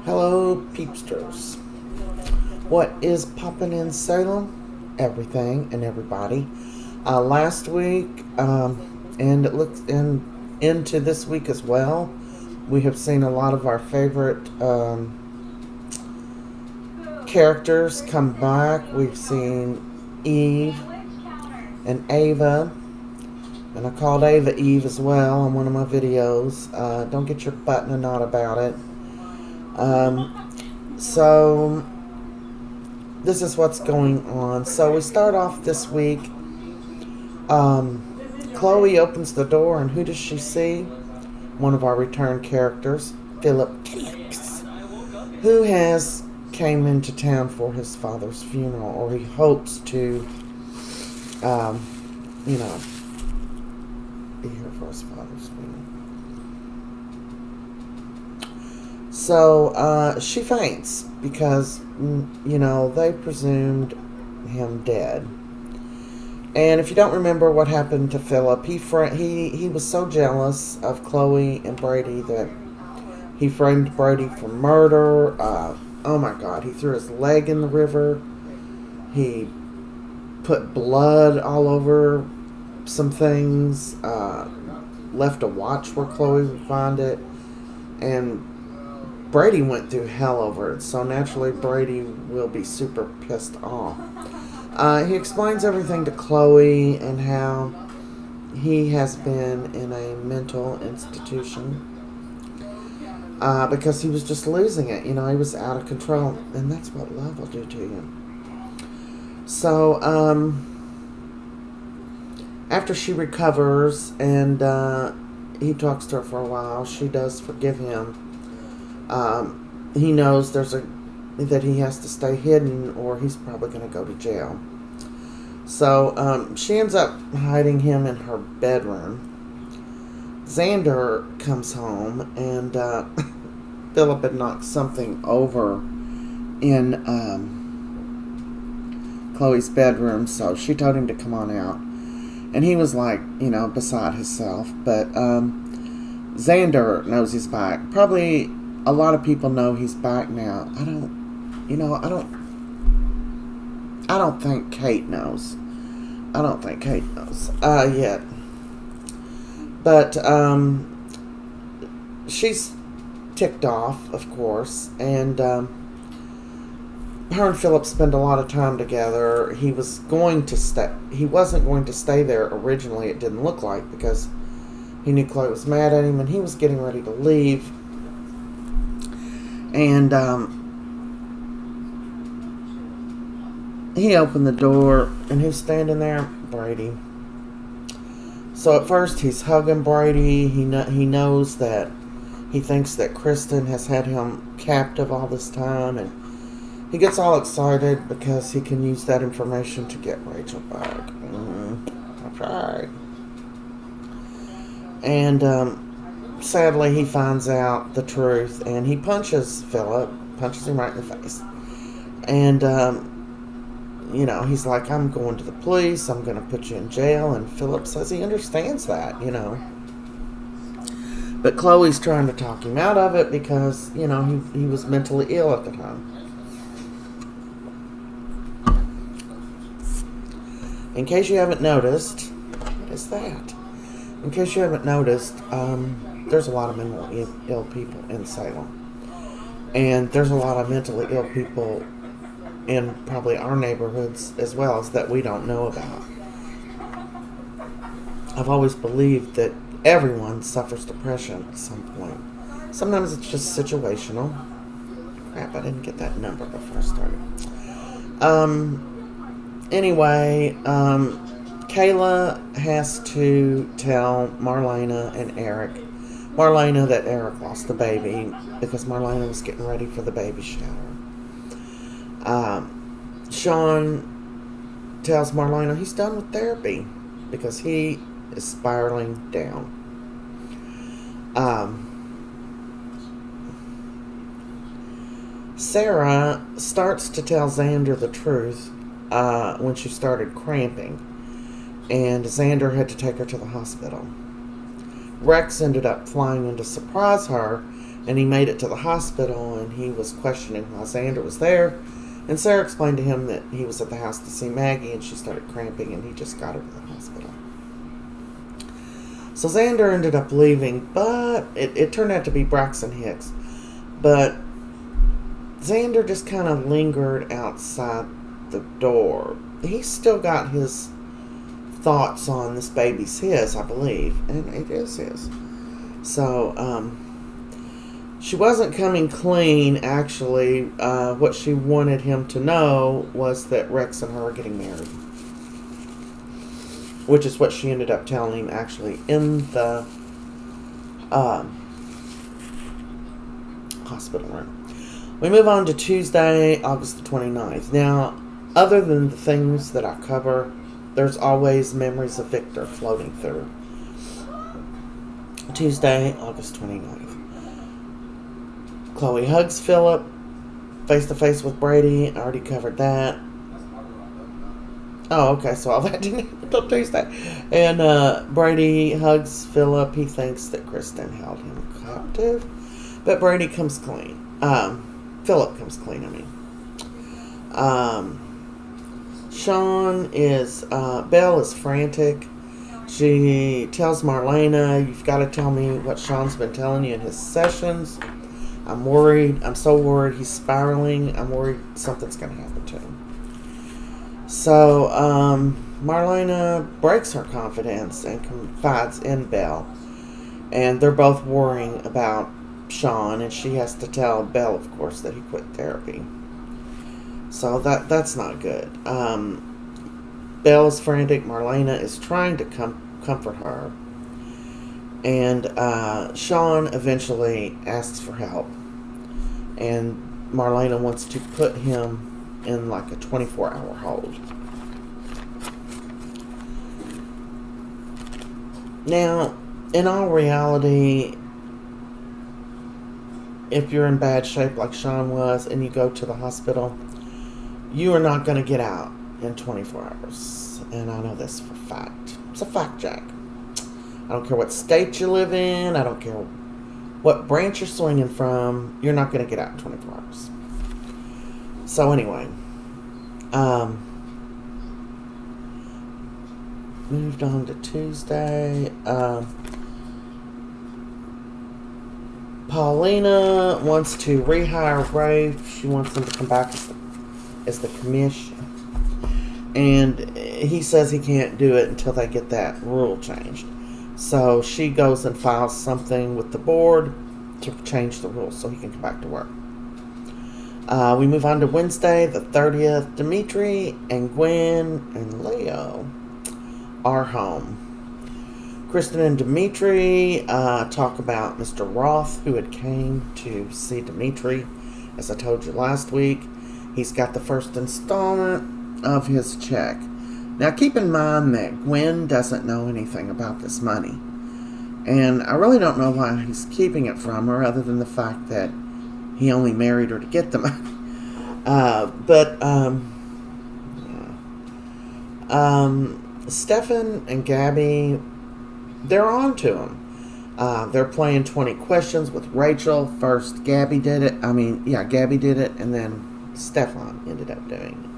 Hello, peepsters. What is poppin' in Salem? Everything and everybody. Last week, and it looks into this week as well, we have seen a lot of our favorite characters come back. We've seen Eve and Ava, and I called Ava Eve as well on one of my videos. Don't get your butt in a knot about it. So this is what's going on. So we start off this week. Chloe opens the door, and who does she see? One of our return characters, Phillip, who has came into town for his father's funeral, or he hopes to, be here for his father's funeral. So she faints because, they presumed him dead. And if you don't remember what happened to Phillip, he was so jealous of Chloe and Brady that he framed Brady for murder. Oh my God, he threw his leg in the river. He put blood all over some things, left a watch where Chloe would find it, and Brady went through hell over it, so naturally Brady will be super pissed off. He explains everything to Chloe and how he has been in a mental institution because he was just losing it. He was out of control, and that's what love will do to you. So, after she recovers and he talks to her for a while, she does forgive him. He knows that he has to stay hidden or he's probably going to go to jail. So she ends up hiding him in her bedroom. Xander comes home, and Phillip had knocked something over in Chloe's bedroom, so she told him to come on out. And he was like, beside himself. But Xander knows he's back. Probably a lot of people know he's back now. I don't think Kate knows. Yet. But she's ticked off, of course, and her and Phillip spend a lot of time together. He wasn't going to stay there originally, it didn't look like, because he knew Chloe was mad at him and he was getting ready to leave. And he opened the door, and who's standing there? Brady. So at first he's hugging Brady. He knows that he thinks that Kristen has had him captive all this time, and he gets all excited because he can use that information to get Rachel back. That's right. And sadly, he finds out the truth, and he punches Phillip, punches him right in the face. And, he's like, I'm going to the police, I'm going to put you in jail, and Phillip says he understands that, But Chloe's trying to talk him out of it because, he was mentally ill at the time. In case you haven't noticed, what is that? In case you haven't noticed, there's a lot of mentally ill people in Salem. And there's a lot of mentally ill people in probably our neighborhoods as well as that we don't know about. I've always believed that everyone suffers depression at some point. Sometimes it's just situational. Crap, I didn't get that number before I started. Anyway, Kayla has to tell Marlena and Eric. Marlena that Eric lost the baby because Marlena was getting ready for the baby shower. Sean tells Marlena he's done with therapy because he is spiraling down. Sarah starts to tell Xander the truth when she started cramping, and Xander had to take her to the hospital. Rex ended up flying in to surprise her And he made it to the hospital, and he was questioning why Xander was there. And Sarah explained to him that he was at the house to see Maggie, and she started cramping, and he just got her to the hospital. So Xander ended up leaving, but it turned out to be Braxton Hicks. But Xander just kind of lingered outside the door. He's still got his thoughts on this baby's his, I believe, and it is his. So, she wasn't coming clean, actually. What she wanted him to know was that Rex and her are getting married. Which is what she ended up telling him, actually, in the hospital room. We move on to Tuesday, August the 29th. Now, other than the things that I cover, there's always memories of Victor floating through. Tuesday, August 29th. Chloe hugs Phillip face to face with Brady. I already covered that. Oh, okay, so all that didn't happen until Tuesday. And Brady hugs Phillip. He thinks that Kristen held him captive. But Brady comes clean. Phillip comes clean, I mean. Sean is, Belle is frantic. She tells Marlena, you've got to tell me what Sean's been telling you in his sessions. I'm worried. I'm so worried he's spiraling. I'm worried something's going to happen to him. So, Marlena breaks her confidence and confides in Belle. And they're both worrying about Sean, and she has to tell Belle, of course, that he quit therapy. So that's not good. Belle is frantic. Marlena is trying to comfort her. And Sean eventually asks for help. And Marlena wants to put him in like a 24-hour hold. Now, in all reality, if you're in bad shape like Sean was and you go to the hospital, you are not going to get out in 24 hours. And I know this for a fact. It's a fact, Jack. I don't care what state you live in. I don't care what branch you're swinging from. You're not going to get out in 24 hours. So anyway. Moved on to Tuesday. Paulina wants to rehire Rafe. She wants him to come back as the commish. And he says he can't do it until they get that rule changed. So she goes and files something with the board to change the rules so he can come back to work. We move on to Wednesday, the 30th. Dimitri and Gwen and Leo are home. Kristen and Dimitri talk about Mr. Roth, who had came to see Dimitri. As I told you last week, he's got the first installment of his check. Now keep in mind that Gwen doesn't know anything about this money. And I really don't know why he's keeping it from her other than the fact that he only married her to get the money. Stefan and Gabby, they're on to him. They're playing 20 questions with Rachel. First, Gabby did it, and then Stefan ended up doing it.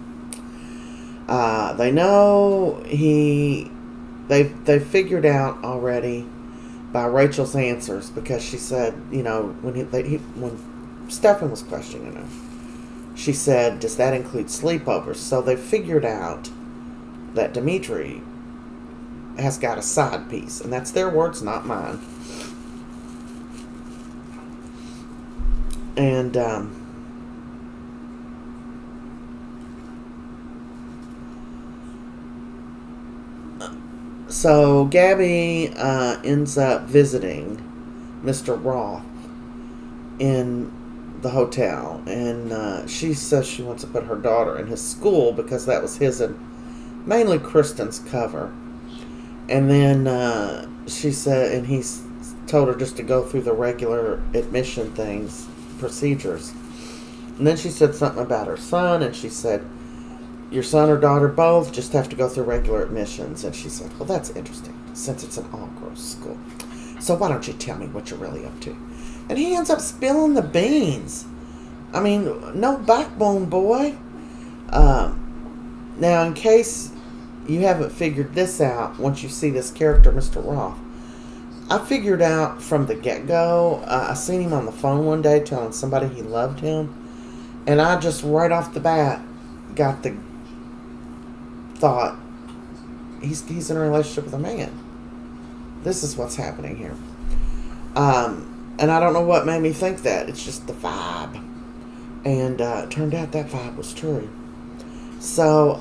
They know they figured out already by Rachel's answers, because she said, when Stefan was questioning her, she said, does that include sleepovers? So they figured out that Dimitri has got a side piece, and that's their words, not mine. And so Gabby ends up visiting Mr. Roth in the hotel, and she says she wants to put her daughter in his school because that was his and mainly Kristen's cover. And then she said, and he's told her just to go through the regular admission procedures. And then she said something about her son, and she said, your son or daughter both just have to go through regular admissions. And she said, well, that's interesting, since it's an all-girls school. So why don't you tell me what you're really up to? And he ends up spilling the beans. I mean, no backbone, boy. Now, in case you haven't figured this out, once you see this character, Mr. Roth, I figured out from the get-go. I seen him on the phone one day telling somebody he loved him. And I just, right off the bat, got the thought, he's in a relationship with a man. This is what's happening here. And I don't know what made me think that. It's just the vibe. And it turned out that vibe was true. So,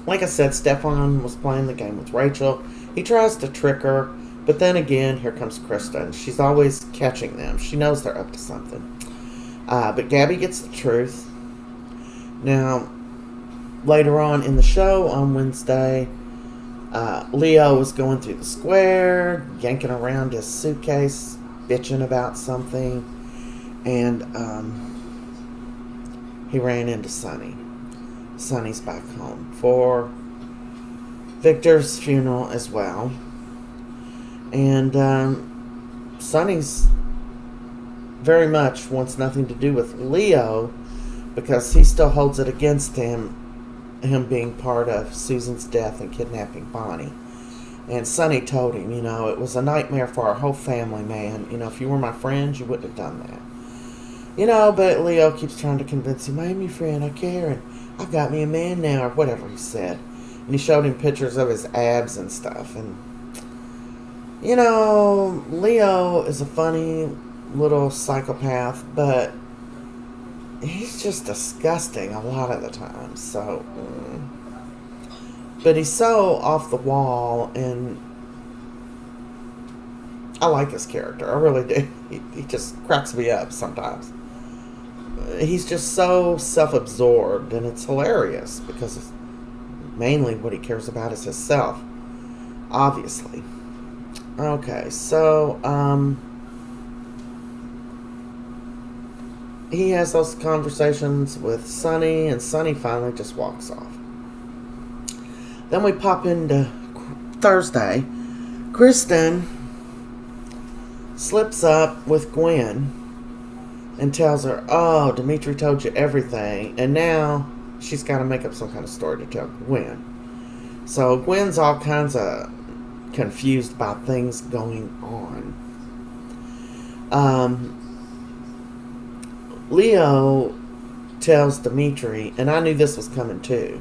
like I said, Stefan was playing the game with Rachel. He tries to trick her, but then again, here comes Kristen. She's always catching them. She knows they're up to something. But Gabby gets the truth. Now, later on in the show on Wednesday, Leo was going through the square, yanking around his suitcase, bitching about something, and he ran into Sonny. Sonny's back home for Victor's funeral as well. And Sonny's very much wants nothing to do with Leo because he still holds it against him being part of Susan's death and kidnapping Bonnie. And Sonny told him, it was a nightmare for our whole family, man. If you were my friend, you wouldn't have done that. But Leo keeps trying to convince him, I'm your friend, I care, and I've got me a man now, or whatever he said. And he showed him pictures of his abs and stuff. And, Leo is a funny little psychopath, but he's just disgusting a lot of the time. So, but he's so off the wall, and I like his character. I really do. He just cracks me up sometimes. He's just so self-absorbed, and it's hilarious because mainly what he cares about is himself, obviously. Okay, so he has those conversations with Sonny, and Sonny finally just walks off. Then we pop into Thursday. Kristen slips up with Gwen and tells her, oh, Dimitri told you everything, and now she's got to make up some kind of story to tell Gwen. So Gwen's all kinds of confused about things going on. Leo tells Dimitri, and I knew this was coming too,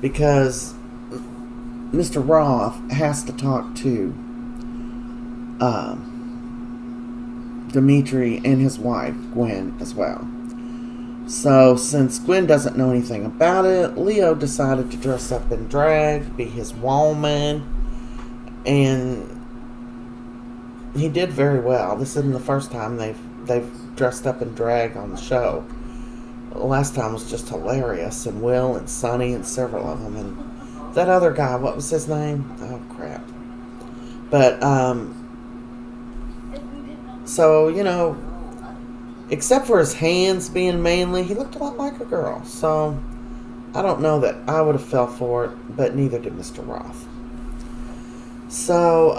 because Mr. Roth has to talk to Dimitri and his wife, Gwen, as well. So, since Gwen doesn't know anything about it, Leo decided to dress up in drag, be his woman, and he did very well. This isn't the first time they've dressed up in drag on the show. The last time was just hilarious, and Will and Sonny and several of them, and that other guy, what was his name? Oh, crap. But, so, except for his hands being manly, he looked a lot like a girl. So, I don't know that I would have fell for it, but neither did Mr. Roth. So,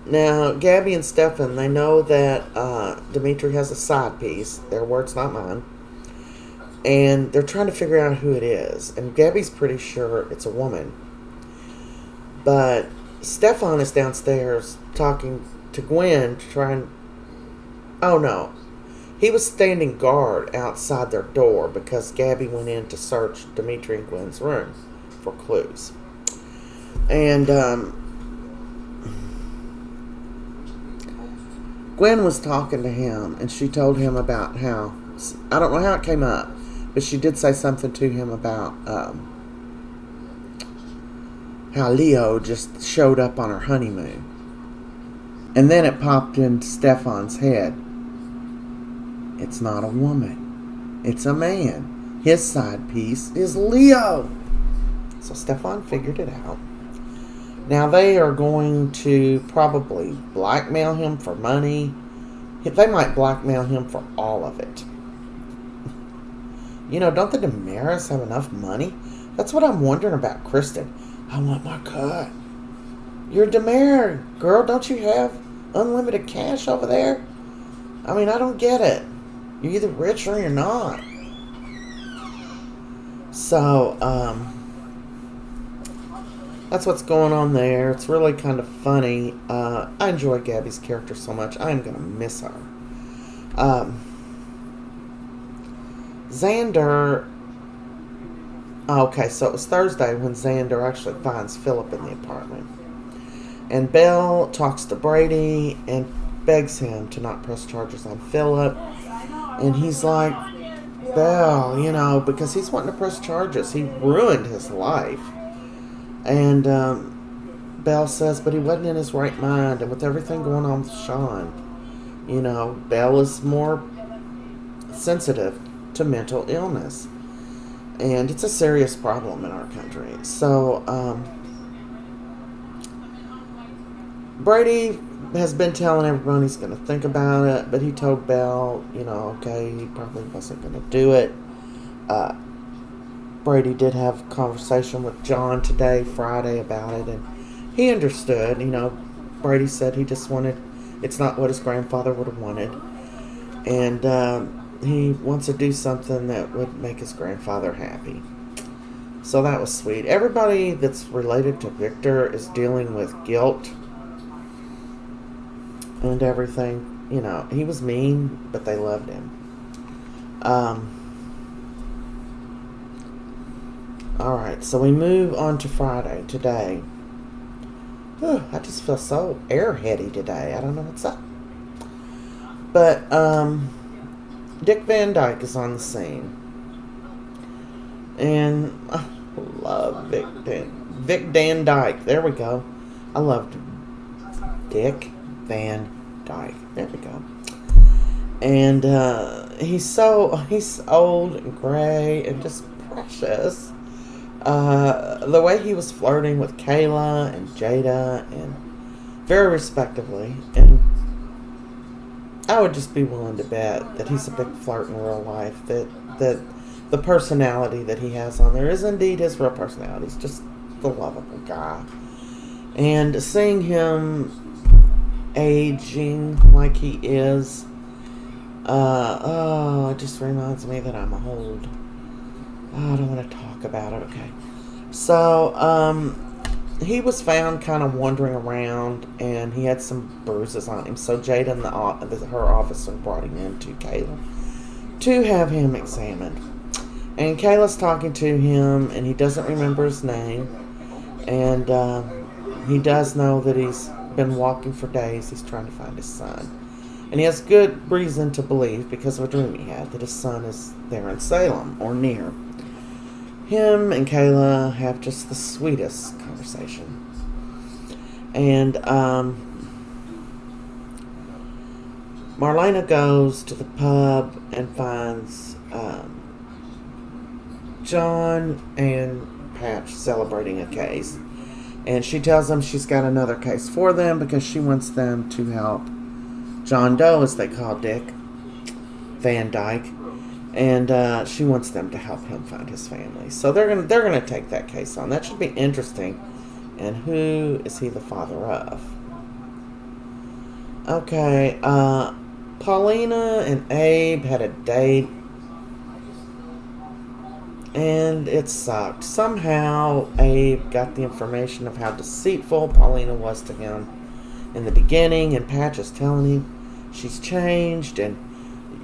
now, Gabby and Stefan, they know that Dimitri has a side piece. Their words, not mine. And they're trying to figure out who it is. And Gabby's pretty sure it's a woman. But Stefan is downstairs talking to Gwen, oh no. He was standing guard outside their door because Gabby went in to search Dimitri and Gwen's room for clues. And Gwen was talking to him, and she told him about how, I don't know how it came up, but she did say something to him about how Leo just showed up on her honeymoon. And then it popped into Stefan's head. It's not a woman. It's a man. His side piece is Leo. So Stefan figured it out. Now they are going to probably blackmail him for money. They might blackmail him for all of it. Don't the Damaris have enough money? That's what I'm wondering about Kristen. I want my cut. You're demerit, girl. Don't you have unlimited cash over there? I mean, I don't get it. You're either rich or you're not. So, that's what's going on there. It's really kind of funny. I enjoy Gabby's character so much. I'm going to miss her. Xander. Okay, so it was Thursday when Xander actually finds Phillip in the apartment. And Belle talks to Brady and begs him to not press charges on Phillip. And he's like, Belle, because he's wanting to press charges. He ruined his life. And Belle says, but he wasn't in his right mind. And with everything going on with Sean, Belle is more sensitive to mental illness. And it's a serious problem in our country. So, Brady has been telling everyone he's going to think about it, but he told Belle, okay, he probably wasn't going to do it. Brady did have a conversation with John today, Friday, about it, and he understood. Brady said he just wanted, it's not what his grandfather would have wanted. And he wants to do something that would make his grandfather happy. So that was sweet. Everybody that's related to Victor is dealing with guilt and everything. He was mean, but they loved him. Alright, so we move on to Friday, today. I just feel so airheady today. I don't know what's up. But, Dick Van Dyke is on the scene. And I love Dick Van Dyke. There we go. I loved Dick Van Dyke. There we go. And he's old and gray and just precious. The way he was flirting with Kayla and Jada, and very respectively. And I would just be willing to bet that he's a big flirt in real life. That the personality that he has on there is indeed his real personality. He's just the lovable guy. And seeing him aging like he is, it just reminds me that I'm old. I don't want to talk about it. Okay. So, he was found kind of wandering around, and he had some bruises on him. So Jada and her officer brought him in to Kayla to have him examined. And Kayla's talking to him, and he doesn't remember his name. And he does know that he's been walking for days. He's trying to find his son. And he has good reason to believe, because of a dream he had, that his son is there in Salem, or near. Him and Kayla have just the sweetest conversation. And Marlena goes to the pub and finds John and Patch celebrating a case. And she tells them she's got another case for them because she wants them to help John Doe, as they call Dick Van Dyke. And she wants them to help him find his family. So they're gonna take that case on. That should be interesting. And who is he the father of? Okay, Paulina and Abe had a date. And it sucked. Somehow Abe got the information of how deceitful Paulina was to him in the beginning. And Patch is telling him she's changed. And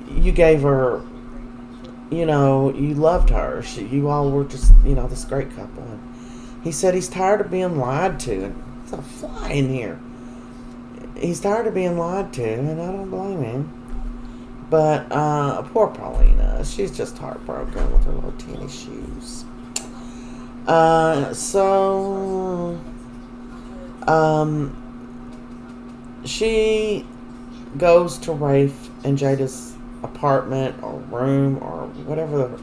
you gave her, you loved her. You all were just, this great couple. And he said he's tired of being lied to. And there's a fly in here. He's tired of being lied to, and I don't blame him. But poor Paulina, she's just heartbroken with her little teeny shoes. She goes to Rafe and Jada's apartment or room or whatever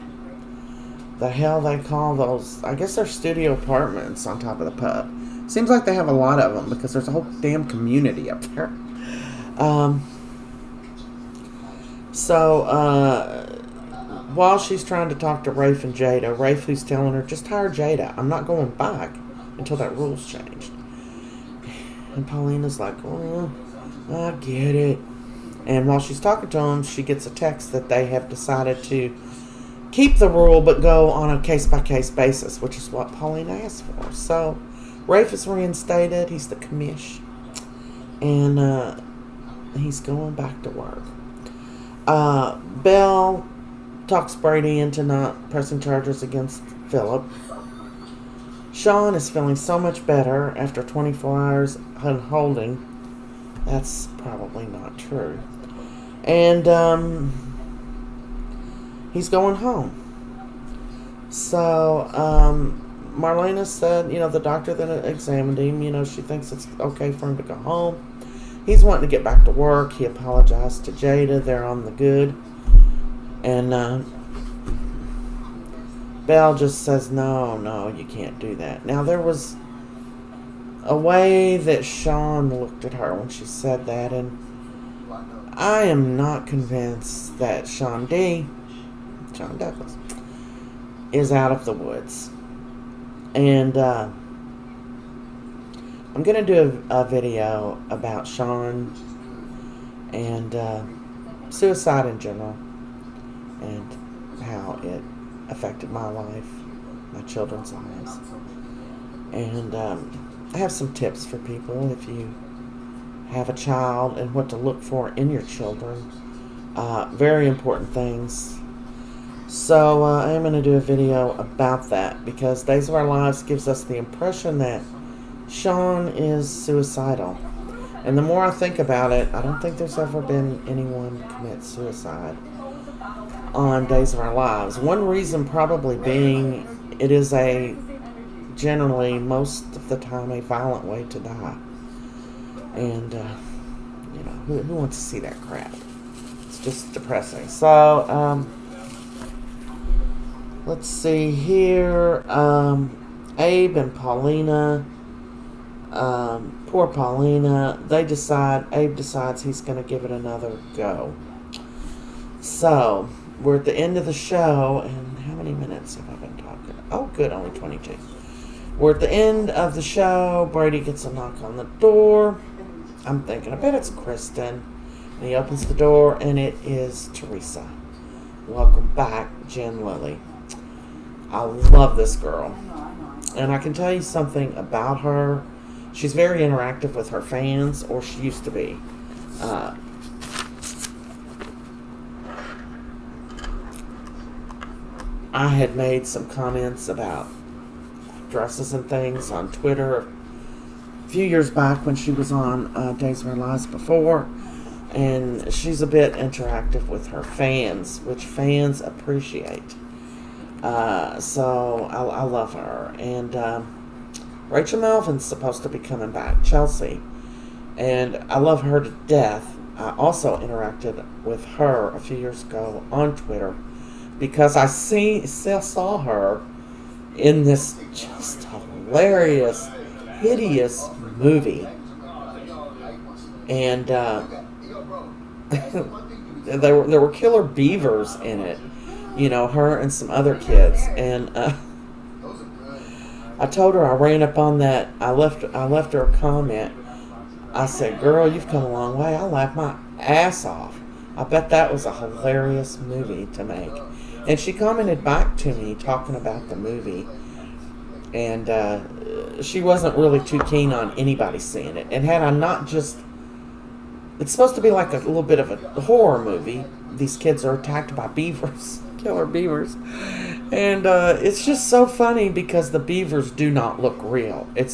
the hell they call those. I guess they're studio apartments on top of the pub. Seems like they have a lot of them because there's a whole damn community up there. While she's trying to talk to Rafe and Jada, Rafe, who's telling her, just hire Jada. I'm not going back. until that rule's changed. And Paulina's like, oh, I get it. And while she's talking to him, she gets a text that they have decided to keep the rule but go on a case-by-case basis, which is what Paulina asked for. So Rafe is reinstated. He's the commish. And he's going back to work. Belle talks Brady into not pressing charges against Phillip. Sean is feeling so much better after 24 hours on holding. That's probably not true. And he's going home. So Marlena said, the doctor that examined him, she thinks it's okay for him to go home. He's wanting to get back to work. He apologized to Jada. They're on the good. And Belle just says, no, you can't do that. Now, there was a way that Sean looked at her when she said that, and I am not convinced that Sean Douglas, is out of the woods. And I'm going to do a video about Sean and suicide in general and how it affected my life, my children's lives. And I have some tips for people if you have a child and what to look for in your children. Very important things. So I am going to do a video about that because Days of Our Lives gives us the impression that Sean is suicidal. And the more I think about it, I don't think there's ever been anyone commit suicide on Days of Our Lives. One reason probably being it is generally, most of the time, a violent way to die. And, who wants to see that crap? It's just depressing. So, let's see here. Abe and Paulina. Poor Paulina. Abe decides he's going to give it another go. So, we're at the end of the show, and how many minutes have I been talking? Oh, good, only 22. We're at the end of the show. Brady gets a knock on the door. I'm thinking, I bet it's Kristen. And he opens the door, and it is Teresa. Welcome back, Jen Lilly. I love this girl. And I can tell you something about her. She's very interactive with her fans, or she used to be. I had made some comments about dresses and things on Twitter a few years back when she was on Days of Our Lives before, and she's a bit interactive with her fans, which fans appreciate. So I love her. And Rachel Melvin's supposed to be coming back, Chelsea, and I love her to death. I also interacted with her a few years ago on Twitter because I saw her in this just hilarious, hideous movie. And there were killer beavers in it. Her and some other kids. And I told her I ran up on that. I left her a comment. I said, girl, you've come a long way. I laughed my ass off. I bet that was a hilarious movie to make. And she commented back to me talking about the movie. And she wasn't really too keen on anybody seeing it. And had I not just... It's supposed to be like a little bit of a horror movie. These kids are attacked by beavers. Killer beavers. And it's just so funny because the beavers do not look real. It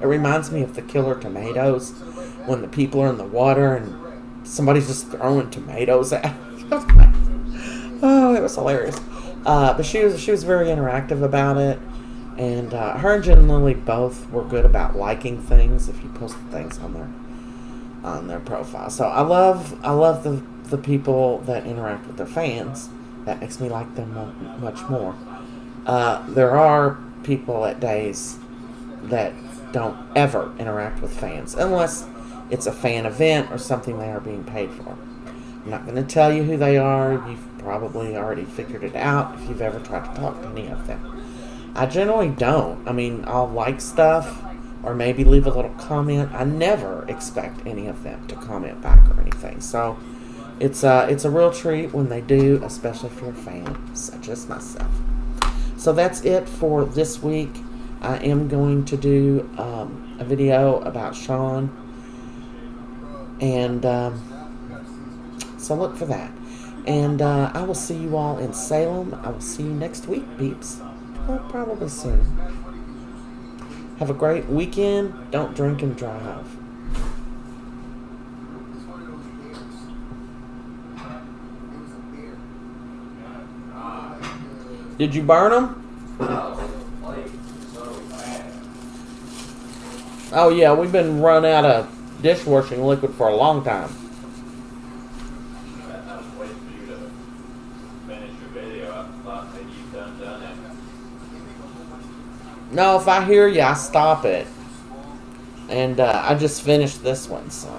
reminds me of the killer tomatoes when the people are in the water and somebody's just throwing tomatoes at. Oh, it was hilarious. But she was very interactive about it. And her and Jen Lilly both were good about liking things if you post things on their profile. So I love the people that interact with their fans. That makes me like them much more. There are people at Days that don't ever interact with fans unless it's a fan event or something they are being paid for. I'm not going to tell you who they are. You've probably already figured it out if you've ever tried to talk to any of them. I generally don't. I mean, I'll like stuff or maybe leave a little comment. I never expect any of them to comment back or anything. So it's a real treat when they do, especially if you're a fan, such as myself. So that's it for this week. I am going to do a video about Sean, and so look for that. And I will see you all in Salem. I will see you next week, peeps. Well, probably soon. Have a great weekend. Don't drink and drive. Did you burn them? Oh yeah, we've been run out of dishwashing liquid for a long time. I was waiting for you to finish your video. I thought maybe you've done it. No, if I hear you, I stop it. And I just finished this one, so.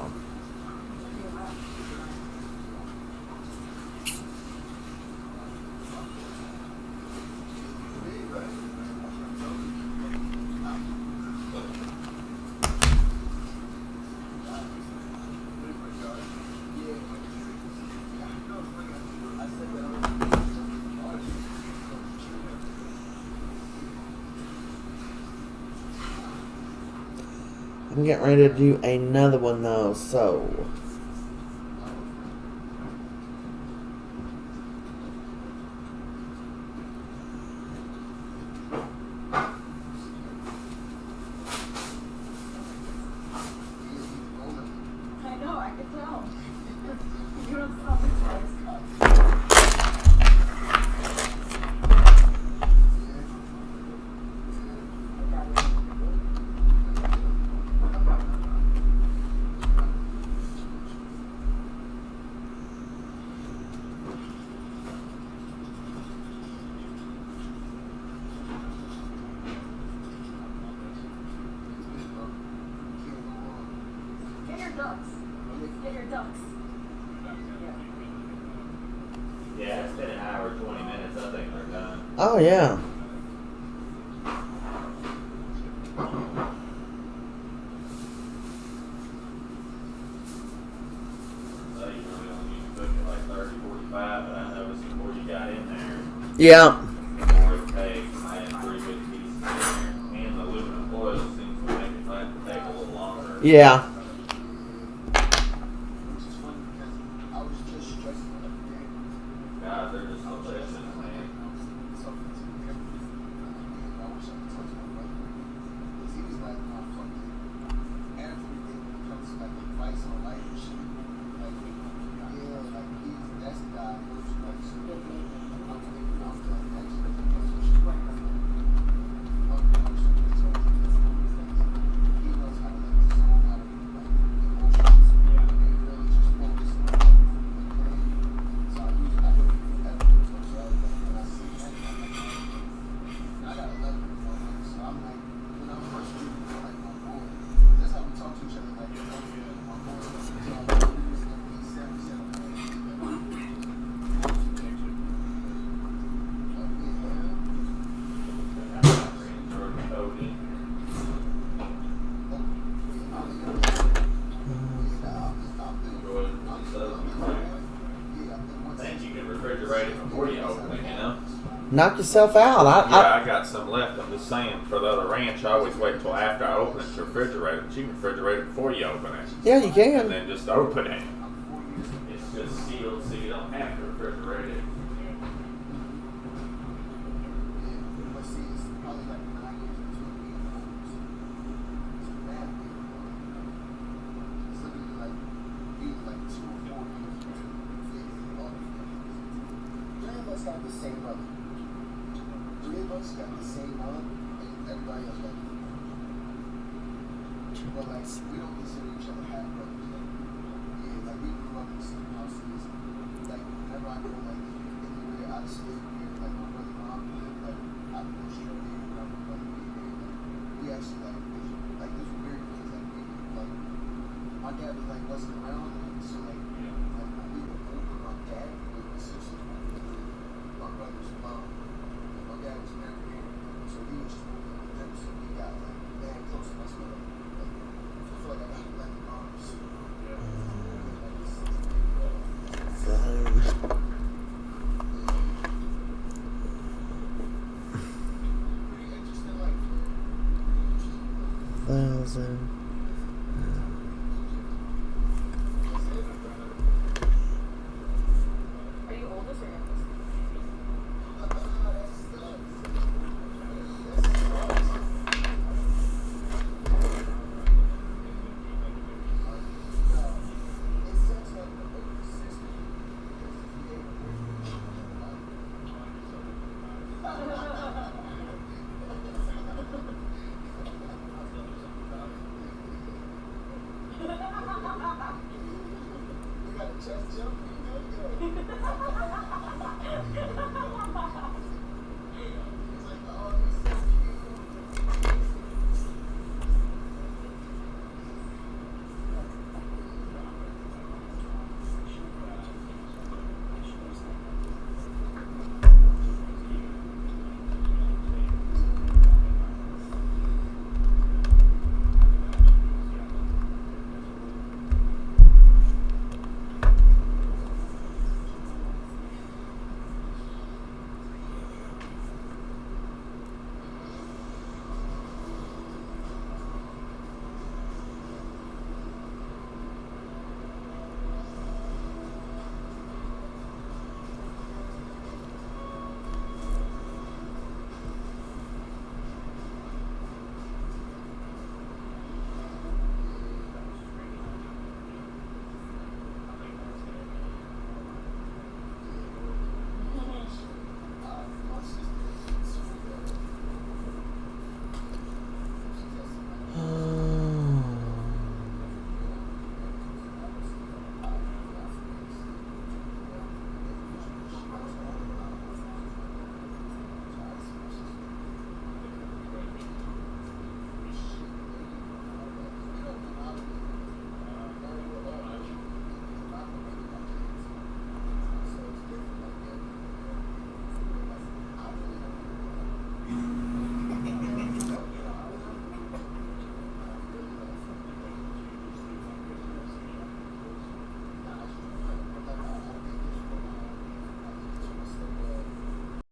I'm getting ready to do another one though, so. I know, I can tell. You don't smell the Get your ducks. Yeah, it's been an hour, 20 minutes. I think they're done. Oh yeah. So you really only need to cook it like 30, 45, but I noticed before you got in there, Yeah. the more it takes, I had 3 good pieces in there. And the aluminum foil seems to make it take a little longer. Yeah. God, they're just delicious, man. Knock yourself out. I got some left. I'm just saying, for the other ranch, I always wait until after I open it to refrigerate it. But you can refrigerate it before you open it. Yeah, you can. And then just open it. It's just sealed, so you don't have to refrigerate it. Got the same mother. 3 of us got the same mother, and everybody else got different mothers. But like, we don't consider each other half brothers. Yeah, like we grew up in the same houses. Like whenever I go like anywhere out of state, where like my brother and mom live, like I can go straight there and my brother be there. Like we actually like there's weird things like we like. My dad was like wasn't around, so like when we were older, my dad was my sister. My brother's mom. My dad was married here, so So he was just moving with them, so he got like mad close to us, but like, I feel like I got left arms. Pretty interesting life, man. 1,000. Are you oldest or youngest? We got a chest jump.